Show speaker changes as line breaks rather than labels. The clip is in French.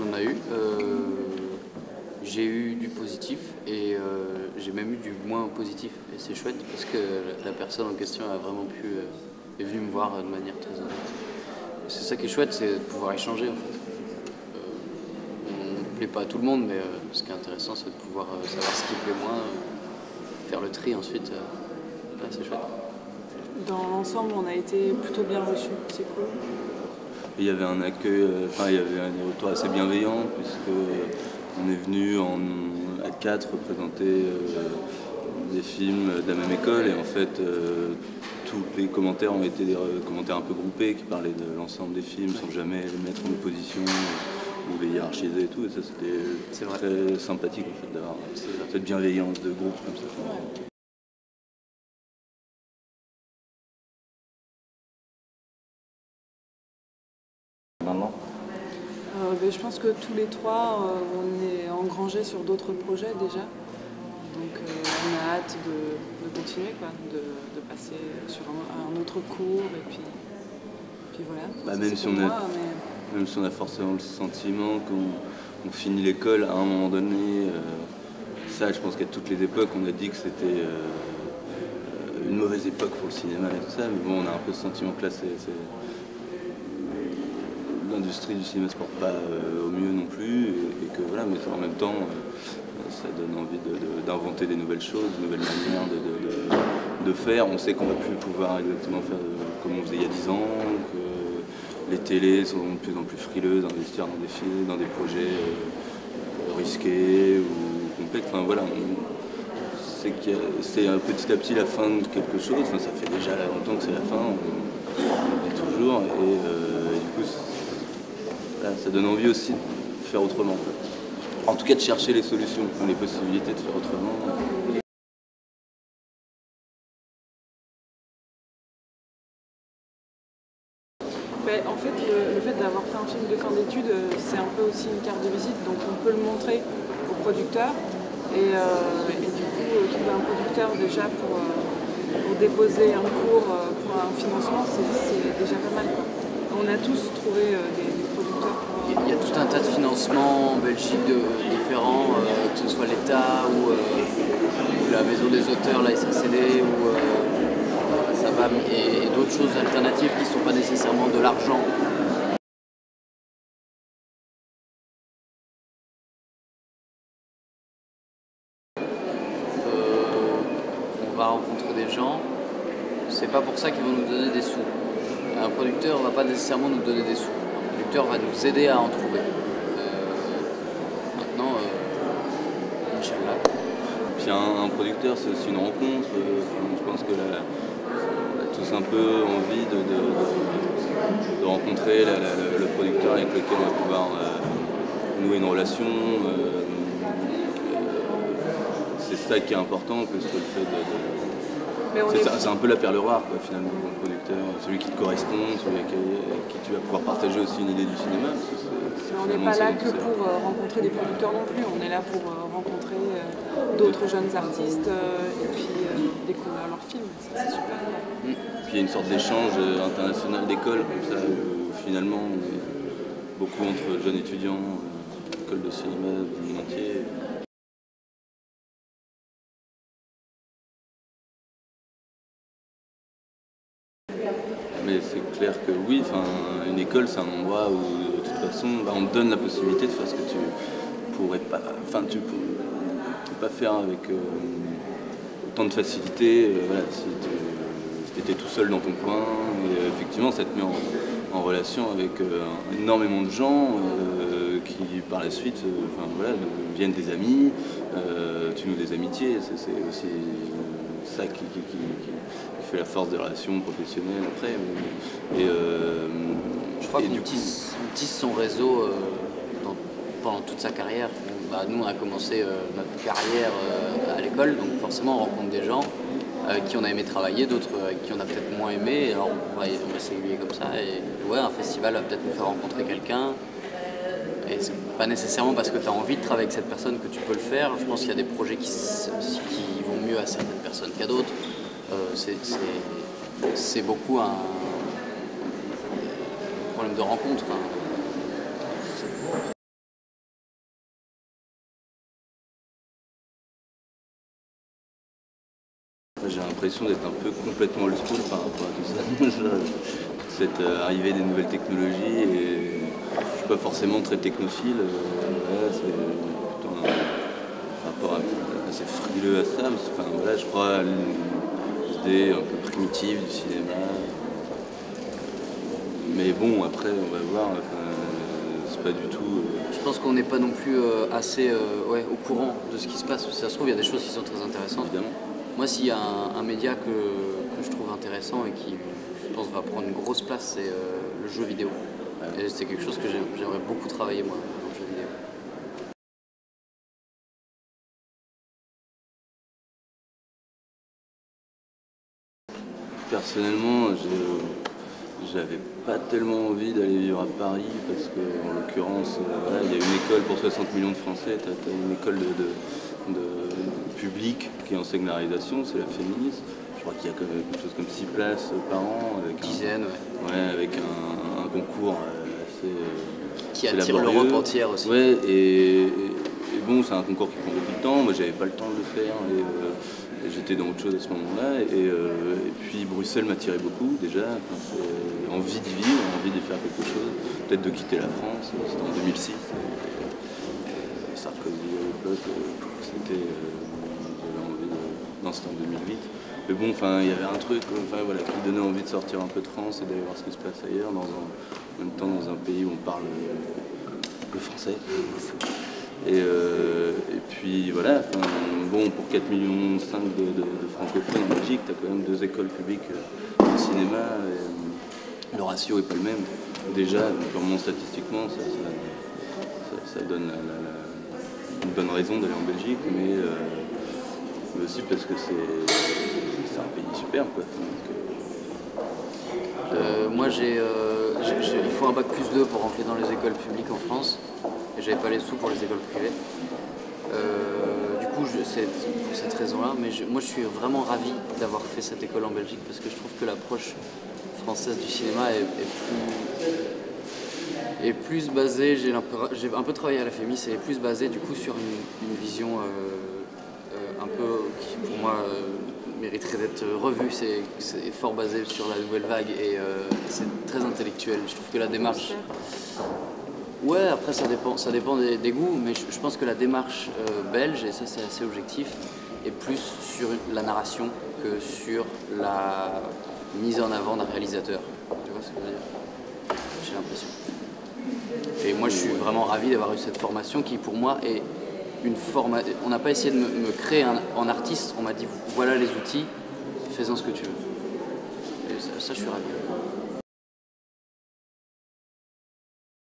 on en a eu. J'ai eu du positif et j'ai même eu du moins positif. Et c'est chouette parce que la personne en question a vraiment est venue me voir de manière très honnête. C'est ça qui est chouette, c'est de pouvoir échanger en fait. On ne plaît pas à tout le monde, mais ce qui est intéressant, c'est de pouvoir savoir ce qui plaît moins, faire le tri ensuite. C'est chouette.
Dans l'ensemble, on a été plutôt bien reçus, c'est cool.
Il y avait un accueil, il y avait un retour assez bienveillant puisque on est venu à 4 présenter des films de la même école et en fait tous les commentaires ont été des commentaires un peu groupés qui parlaient de l'ensemble des films sans jamais les mettre en opposition ou les hiérarchiser et tout, et ça c'était très sympathique en fait d'avoir cette bienveillance de groupe comme ça.
Ouais.
Maintenant
Je pense que tous les trois, on est engrangés sur d'autres projets déjà. Donc on a hâte de continuer, quoi, de passer sur un autre cours et puis voilà.
Même si on a forcément le sentiment qu'on finit l'école à un moment donné, ça je pense qu'à toutes les époques on a dit que c'était une mauvaise époque pour le cinéma et tout ça, mais bon on a un peu ce sentiment que là l'industrie du cinéma se porte pas au mieux non plus et que voilà, mais en même temps ça donne envie d'inventer des nouvelles choses, de nouvelles manières de faire. On sait qu'on va plus pouvoir exactement faire comme on faisait il y a 10 ans, que les télés sont de plus en plus frileuses d'investir dans des films, dans des projets risqués ou complexes. Enfin voilà, c'est petit à petit la fin de quelque chose. Enfin, ça fait déjà longtemps que c'est la fin, on est toujours et du coup ça donne envie aussi de faire autrement. En tout cas de chercher les solutions, les possibilités de faire autrement.
En fait, le fait d'avoir fait un film de fin d'études, c'est un peu aussi une carte de visite, donc on peut le montrer aux producteurs. Et du coup, trouver un producteur déjà pour déposer un cours pour un financement, c'est déjà pas mal, quoi. On a tous trouvé des producteurs.
Il y a tout un tas de financements en Belgique différents, que ce soit l'État ou la Maison des auteurs, la SACD ou SABAM et d'autres choses alternatives qui ne sont pas nécessairement de l'argent. On va rencontrer des gens, c'est pas pour ça qu'ils vont nous donner des sous. Un producteur ne va pas nécessairement nous donner des sous. Un producteur va nous aider à en trouver. Maintenant, Inch'Allah.
Puis un producteur, c'est aussi une rencontre. Je pense que on a tous un peu envie de rencontrer le producteur avec lequel on va pouvoir nouer une relation. C'est ça qui est important, plus que le fait c'est un peu la perle rare, quoi, finalement, le producteur, celui qui te correspond, celui avec qui tu vas pouvoir partager aussi une idée du cinéma.
On n'est pas là que pour rencontrer des producteurs non plus, on est là pour rencontrer d'autres jeunes artistes et puis découvrir leurs films, ça c'est super.
Puis il y a une sorte d'échange international d'école, comme ça, où finalement on est beaucoup entre jeunes étudiants, écoles de cinéma du monde entier. Mais c'est clair que oui, une école c'est un endroit où de toute façon on te donne la possibilité de faire ce que tu pourrais pas, tu peux pas faire avec autant de facilité. Voilà, si tu étais tout seul dans ton coin, et effectivement ça te met en relation avec énormément de gens qui par la suite deviennent des amis, tu noues des amitiés, c'est aussi ça qui fait la force des relations professionnelles après.
Je crois qu'on tisse son réseau pendant toute sa carrière. Nous on a commencé notre carrière à l'école, donc forcément on rencontre des gens avec qui on a aimé travailler, d'autres avec qui on a peut-être moins aimé, et alors on va s'aiguiller comme ça, et ouais, un festival va peut-être nous faire rencontrer quelqu'un. Et c'est pas nécessairement parce que tu as envie de travailler avec cette personne que tu peux le faire. Je pense qu'il y a des projets qui vont mieux à certaines personnes qu'à d'autres. C'est beaucoup un problème de rencontre.
J'ai l'impression d'être un peu complètement old school par rapport à tout ça. Cette arrivée des nouvelles technologies et je suis pas forcément très technophile. C'est plutôt un rapport assez frileux à ça. Enfin, voilà, je crois à l'idée un peu primitive du cinéma. Mais bon, après, on va voir. C'est pas du tout.
Je pense qu'on n'est pas non plus assez au courant de ce qui se passe. Si ça se trouve, il y a des choses qui sont très intéressantes.
Évidemment.
Moi, s'il y a un média que je trouve intéressant et qui, je pense, va prendre une grosse place, c'est le jeu vidéo. Et c'est quelque chose que j'aimerais beaucoup travailler, moi, dans le jeu vidéo.
Personnellement, j'avais pas tellement envie d'aller vivre à Paris parce que, en l'occurrence, il y a une école pour 60 millions de Français, tu as une école de publique qui enseigne la réalisation, c'est la Féminis. Je crois qu'il y a quelque chose comme 6 places par an. Avec
Dizaines,
avec un concours assez
qui attire l'Europe entière aussi.
Ouais, et bon, c'est un concours qui prend beaucoup de temps. Moi, j'avais pas le temps de le faire. Et j'étais dans autre chose à ce moment-là. Et puis Bruxelles m'attirait beaucoup déjà. Envie d'y vivre, envie d'y faire quelque chose. Peut-être de quitter la France. C'était en 2006. Et Sarkozy à l'époque, c'était. J'avais envie de. Non, c'était en 2008. Mais bon, il y avait un truc qui donnait envie de sortir un peu de France et d'aller voir ce qui se passe ailleurs, en même temps dans un pays où on parle le français. Et puis voilà, bon, pour 4,5 millions de francophones en Belgique, tu as quand même 2 écoles publiques de cinéma, et le ratio n'est pas le même. Déjà, purement statistiquement, ça donne une bonne raison d'aller en Belgique, mais aussi parce que c'est un pays superbe, quoi.
Moi, il faut un bac +2 pour rentrer dans les écoles publiques en France. Et j'avais pas les sous pour les écoles privées. Du coup, c'est pour cette raison-là. Mais moi, je suis vraiment ravi d'avoir fait cette école en Belgique parce que je trouve que l'approche française du cinéma est plus basée. J'ai un peu travaillé à la FEMIS, c'est plus basé du coup sur une vision un peu qui, pour moi, mériterait d'être revue. C'est fort basé sur la nouvelle vague et c'est très intellectuel. Je trouve que la démarche. Ouais, après ça dépend des goûts, mais je pense que la démarche belge, et ça c'est assez objectif, est plus sur la narration que sur la mise en avant d'un réalisateur. Tu vois ce que je veux dire? J'ai l'impression. Et moi je suis vraiment ravi d'avoir eu cette formation qui pour moi est une formation. On n'a pas essayé de me créer en artiste, on m'a dit voilà les outils, fais-en ce que tu veux. Et ça je suis ravi.